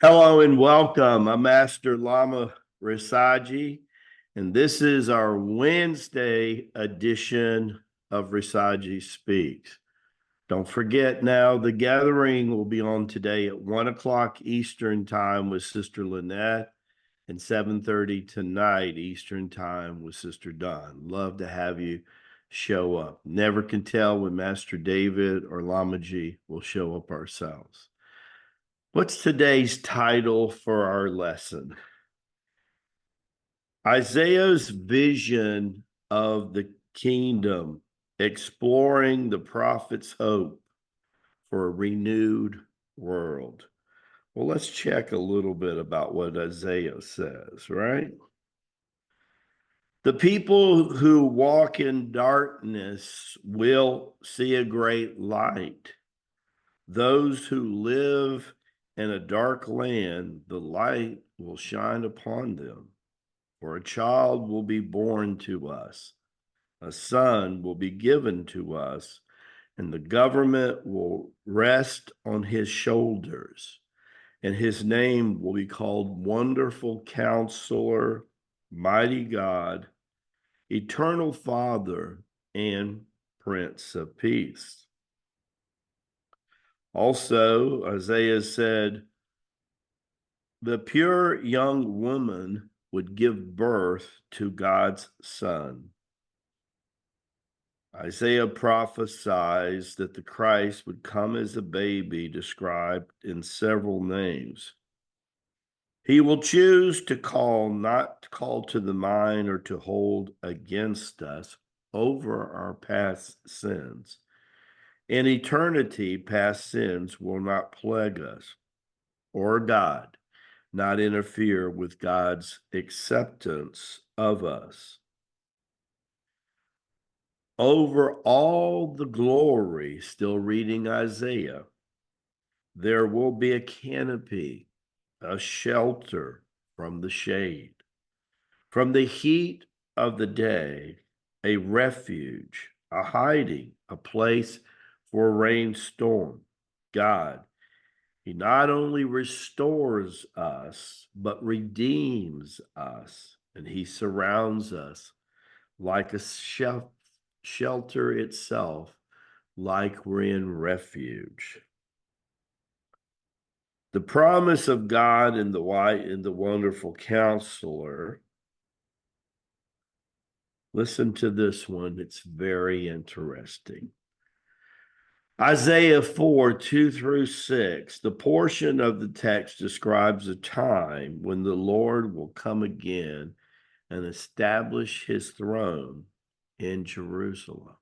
Hello and welcome. I'm Master Lama Risaji, and this is our Wednesday edition of Risaji Speaks. Don't forget now, the gathering will be on today at 1 o'clock Eastern Time with Sister Lynette and 7:30 tonight Eastern Time with Sister Dawn. Love to have you show up. Never can tell when Master David or Lamaji will show up ourselves. What's today's title for our lesson? Isaiah's vision of the kingdom, exploring the prophet's hope for a renewed world. Well, let's check a little bit about what Isaiah says, right? The people who walk in darkness will see a great light. Those who live in a dark land, the light will shine upon them. For a child will be born to us, a son will be given to us, and the government will rest on his shoulders. And his name will be called Wonderful Counselor, Mighty God, Eternal Father, and Prince of Peace. Also, Isaiah said, the pure young woman would give birth to God's son. Isaiah prophesies that the Christ would come as a baby described in several names. He will choose to call, not call to the mind or to hold against us over our past sins. In eternity, past sins will not plague us, or God not interfere with God's acceptance of us. Over all the glory, still reading Isaiah, there will be a canopy, a shelter from the shade. From the heat of the day, a refuge, a hiding, a place for a rainstorm. God, He not only restores us, but redeems us, and He surrounds us like a shelter itself, like we're in refuge. The promise of God in the wonderful counselor. Listen to this one, it's very interesting. Isaiah 4:2-6, the portion of the text describes a time when the Lord will come again and establish his throne in Jerusalem.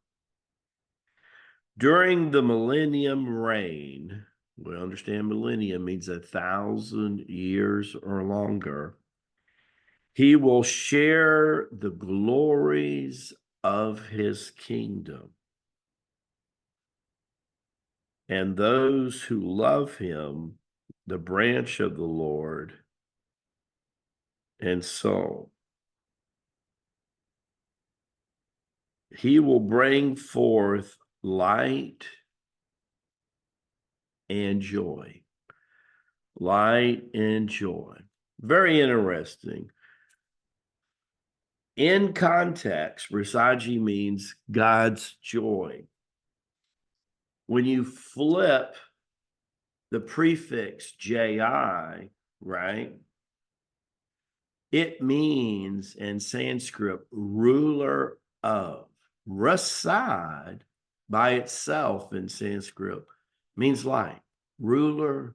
During the millennium reign, we understand millennium means 1,000 years or longer, he will share the glories of his kingdom. And those who love him, the branch of the Lord, and so he will bring forth light and joy. Light and joy. Very interesting. In context, Rasaji means God's joy. When you flip the prefix ji, right, it means in Sanskrit, ruler of. Rasad by itself in Sanskrit means light, ruler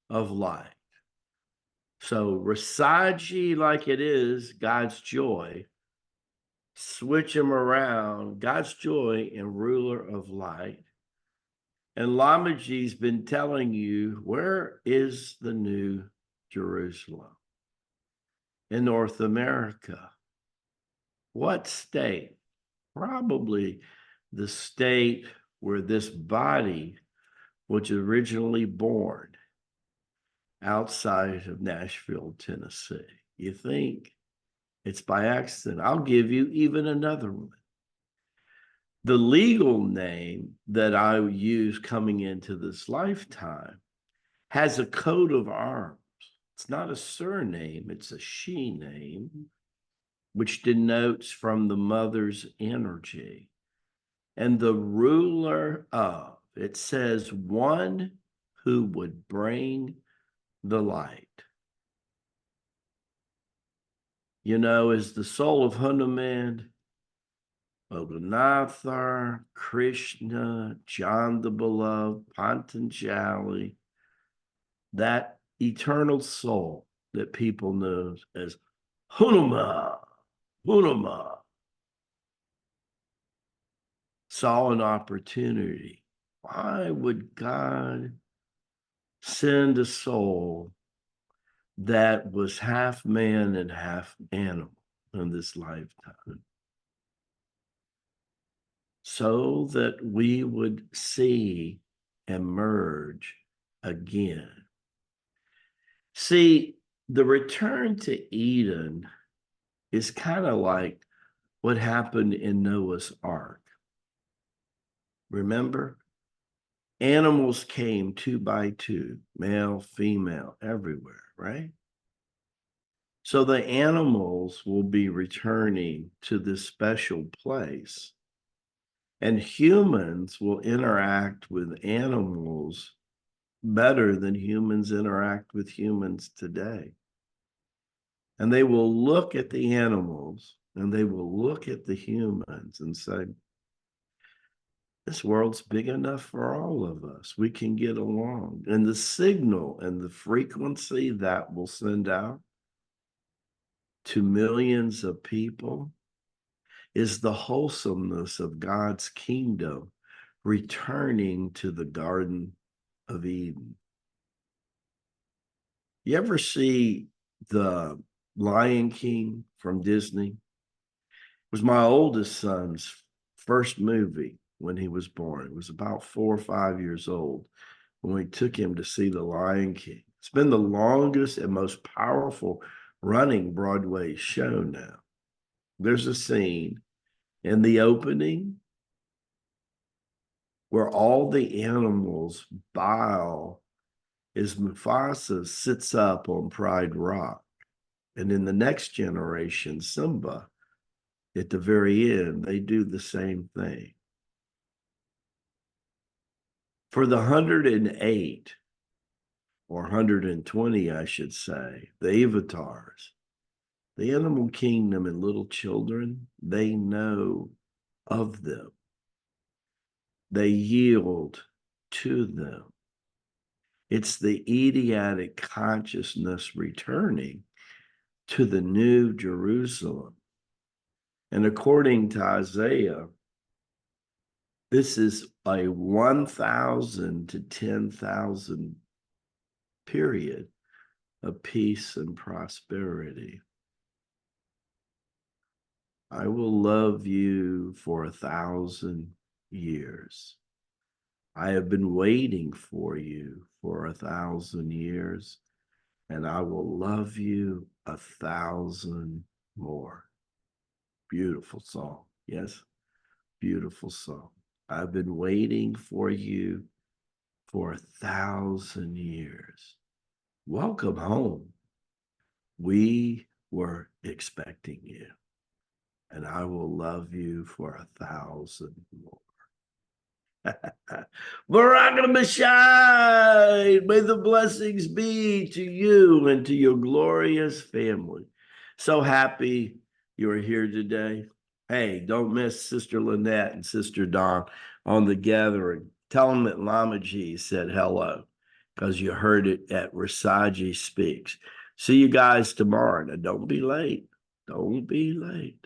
of light. So Rasaji, like it is, God's joy, switch them around, God's joy and ruler of light. And Lamaji's been telling you, where is the new Jerusalem? In North America. What state? Probably the state where this body was originally born, outside of Nashville, Tennessee. You think it's by accident? I'll give you even another one. The legal name that I use coming into this lifetime has a coat of arms. It's not a surname, it's a she name, which denotes from the mother's energy. And the ruler of, it says, one who would bring the light. You know, is the soul of Hanuman, Odanathar, Krishna, John the Beloved, Patanjali, that eternal soul that people know as Hanuman, Hanuman, saw an opportunity. Why would God send a soul that was half man and half animal in this lifetime? So that we would see emerge again. See, the return to Eden is kind of like what happened in Noah's Ark. Remember? Animals came two by two, male, female, everywhere, right? So the animals will be returning to this special place, and humans will interact with animals better than humans interact with humans today. And they will look at the animals and they will look at the humans and say, this world's big enough for all of us. We can get along. And the signal and the frequency that will send out to millions of people is the wholesomeness of God's kingdom returning to the Garden of Eden. You ever see the Lion King from Disney? It was my oldest son's first movie when he was born. It was about 4 or 5 years old when we took him to see the Lion King. It's been the longest and most powerful running Broadway show now. There's a scene in the opening where all the animals bow as Mufasa sits up on Pride Rock. And in the next generation, Simba, at the very end, they do the same thing. For the 108, or 120, I should say, the avatars, the animal kingdom and little children, they know of them. They yield to them. It's the Ediatic consciousness returning to the new Jerusalem. And according to Isaiah, this is a 1,000 to 10,000 period of peace and prosperity. I will love you for 1,000 years. I have been waiting for you for 1,000 years, and I will love you 1,000 more. Beautiful song. Yes, beautiful song. I've been waiting for you for 1,000 years. Welcome home. We were expecting you, and I will love you for 1,000 more. Baraka Mashai, may the blessings be to you and to your glorious family. So happy you're here today. Hey, don't miss Sister Lynette and Sister Dawn on the gathering. Tell them that Lama G said hello because you heard it at Rasaji Speaks. See you guys tomorrow. Now, don't be late. Don't be late.